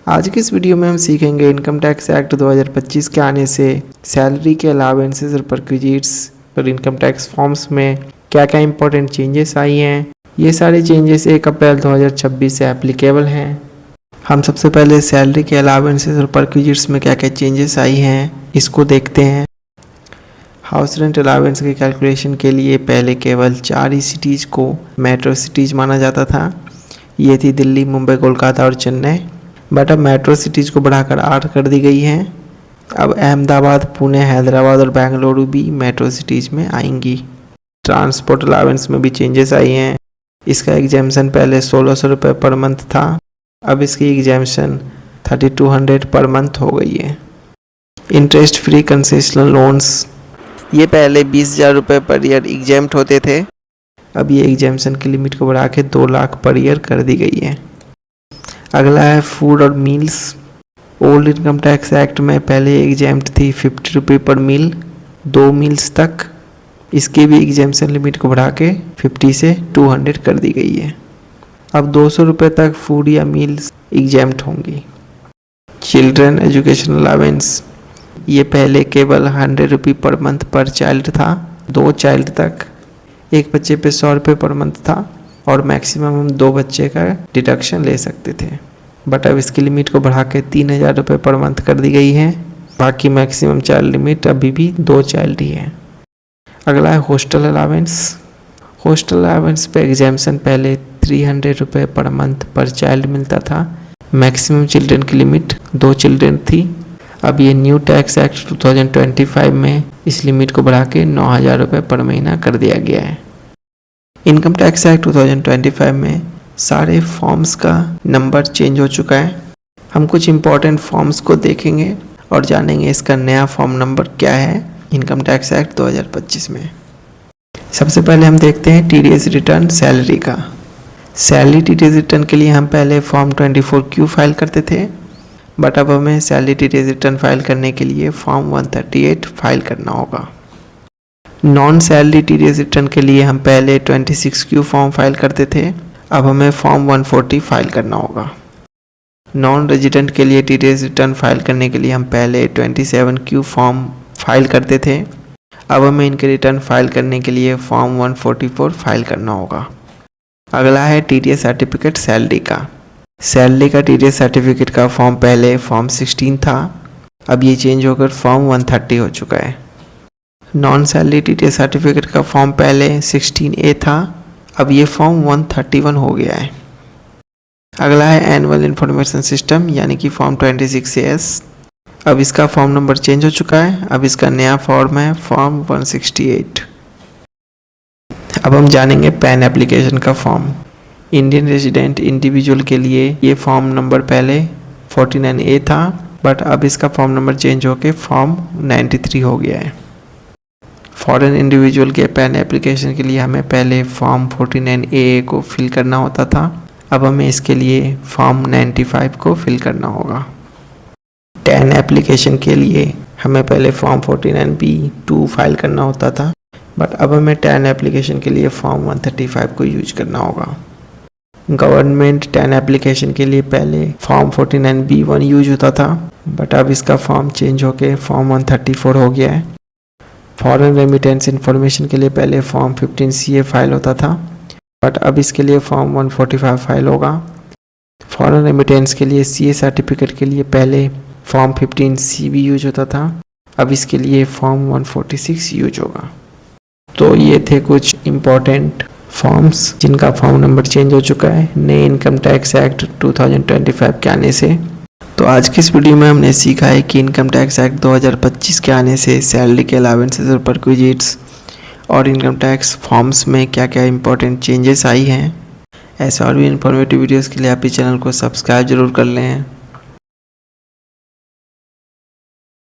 आज की इस वीडियो में हम सीखेंगे इनकम टैक्स एक्ट 2025 के आने से सैलरी के अलावेंसेस और परक्विजिट्स और इनकम टैक्स फॉर्म्स में क्या क्या इंपॉर्टेंट चेंजेस आई हैं। ये सारे चेंजेस 1 अप्रैल 2026 से एप्लीकेबल हैं। हम सबसे पहले सैलरी के अलावेंसेस और परक्विजिट्स में क्या क्या चेंजेस आई हैं इसको देखते हैं। हाउस रेंट अलावेंस की कैलकुलेशन के लिए पहले केवल 4 ही सिटीज़ को मेट्रो सिटीज़ माना जाता था। ये थी दिल्ली, मुंबई, कोलकाता और चेन्नई। बट अब मेट्रो सिटीज़ को बढ़ाकर 8 कर दी गई हैं। अब अहमदाबाद, पुणे, हैदराबाद और बेंगलुरु भी मेट्रो सिटीज़ में आएंगी। ट्रांसपोर्ट अलावेंस में भी चेंजेस आई हैं। इसका एग्जाम्शन पहले 1600 रुपये पर मंथ था, अब इसकी एग्जाम्शन 3200 पर मंथ हो गई है। इंटरेस्ट फ्री कंसेशनल लोन्स, ये पहले 20,000 रुपये पर ईयर एग्जाम्प्ट होते थे, अब ये एग्जाम्शन की लिमिट को बढ़ा के 2 लाख पर ईयर कर दी गई है। अगला है फूड और meals. Old income tax act में पहले एग्जाम्प्ट थी 50 रुपये पर मील 2 मील्स तक। इसकी भी एग्जाम्शन लिमिट को बढ़ा के 50 से 200 कर दी गई है। अब 200 रुपये तक फूड या मील्स एग्जाम्प्ट होंगी। चिल्ड्रन एजुकेशन अलावेंस, ये पहले केवल 100 रुपये पर मंथ पर चाइल्ड था। 2 चाइल्ड तक एक बच्चे पे 100 रुपये पर मंथ था और मैक्सिमम हम 2 बच्चे का डिडक्शन ले सकते थे। बट अब इसकी लिमिट को बढ़ा के 3,000 रुपये पर मंथ कर दी गई है। बाकी मैक्सिमम चाइल्ड लिमिट अभी भी 2 चाइल्ड ही है। अगला है हॉस्टल अलावेंस। हॉस्टल अलावेंस पे एग्जाम्शन पहले 300 रुपये पर मंथ पर चाइल्ड मिलता था। मैक्सिमम चिल्ड्रन की लिमिट 2 चिल्ड्रन थी। अब ये न्यू टैक्स एक्ट 2025 में इस लिमिट को बढ़ा के 9,000 रुपये पर महीना कर दिया गया है। इनकम टैक्स एक्ट 2025 में सारे फॉर्म्स का नंबर चेंज हो चुका है। हम कुछ इम्पॉर्टेंट फॉर्म्स को देखेंगे और जानेंगे इसका नया फॉर्म नंबर क्या है इनकम टैक्स एक्ट 2025 में। सबसे पहले हम देखते हैं टीडीएस रिटर्न सैलरी का। सैलरी टीडीएस रिटर्न के लिए हम पहले फॉर्म 24Q फाइल करते थे, बट अब हमें सैलरी टीडीएस रिटर्न फाइल करने के लिए फॉर्म 138 फाइल करना होगा। नॉन सैलरी टीडीएस रिटर्न के लिए हम पहले 26Q फॉर्म फाइल करते थे, अब हमें फॉर्म 140 फाइल करना होगा। नॉन रेजिडेंट के लिए टीडीएस रिटर्न फाइल करने के लिए हम पहले 27Q फॉर्म फाइल करते थे, अब हमें इनके रिटर्न फाइल करने के लिए फॉर्म 144 फाइल करना होगा। अगला है टीडीएस सर्टिफिकेट सैलरी का। सैलरी का टीडीएस सर्टिफिकेट का फॉर्म पहले फॉर्म 16 था, अब ये चेंज होकर फॉर्म 130 हो चुका है। नॉन सैलरी टीडीएस सर्टिफिकेट का फॉर्म पहले 16A था, अब ये फॉर्म 131 हो गया है। अगला है एनुअल इंफॉर्मेशन सिस्टम यानी कि फॉर्म 26AS। अब इसका फॉर्म नंबर चेंज हो चुका है, अब इसका नया फॉर्म है फॉर्म 168। अब हम जानेंगे पैन एप्लीकेशन का फॉर्म। इंडियन रेजिडेंट इंडिविजुअल के लिए ये फॉर्म नंबर पहले 49A था, बट अब इसका फॉर्म नंबर चेंज होकर फॉर्म 93 हो गया है। फॉरेन इंडिविजुअल के पैन एप्लीकेशन के लिए हमें पहले फॉर्म 49AA को फिल करना होता था, अब हमें इसके लिए फॉर्म 95 को फिल करना होगा। टैन एप्लीकेशन के लिए हमें पहले फॉर्म 49B2 फाइल करना होता था, बट अब हमें टैन एप्लीकेशन के लिए फॉर्म 135 को यूज करना होगा। गवर्नमेंट टैन एप्लीकेशन के लिए पहले फॉर्म 49B1 यूज होता था, बट अब इसका फॉर्म चेंज होकर फॉर्म 134 हो गया है। फॉरेन रेमिटेंस इन्फॉर्मेशन के लिए पहले फॉर्म 15CA फाइल होता था, बट अब इसके लिए फॉर्म 145 फाइल होगा। फॉरेन रेमिटेंस के लिए CA सर्टिफिकेट के लिए पहले फॉर्म 15CB यूज होता था, अब इसके लिए फॉर्म 146 यूज होगा। तो ये थे कुछ इम्पोर्टेंट फॉर्म्स जिनका फॉर्म नंबर चेंज हो चुका है नए इनकम टैक्स एक्ट 2025 के आने से। तो आज की इस वीडियो में हमने सीखा है कि इनकम टैक्स एक्ट 2025 के आने से सैलरी के अलावेंसेस और परक्विजिट्स और इनकम टैक्स फॉर्म्स में क्या क्या इंपॉर्टेंट चेंजेस आई हैं। ऐसे और भी इन्फॉर्मेटिव वीडियोस के लिए आप इस चैनल को सब्सक्राइब जरूर कर लें।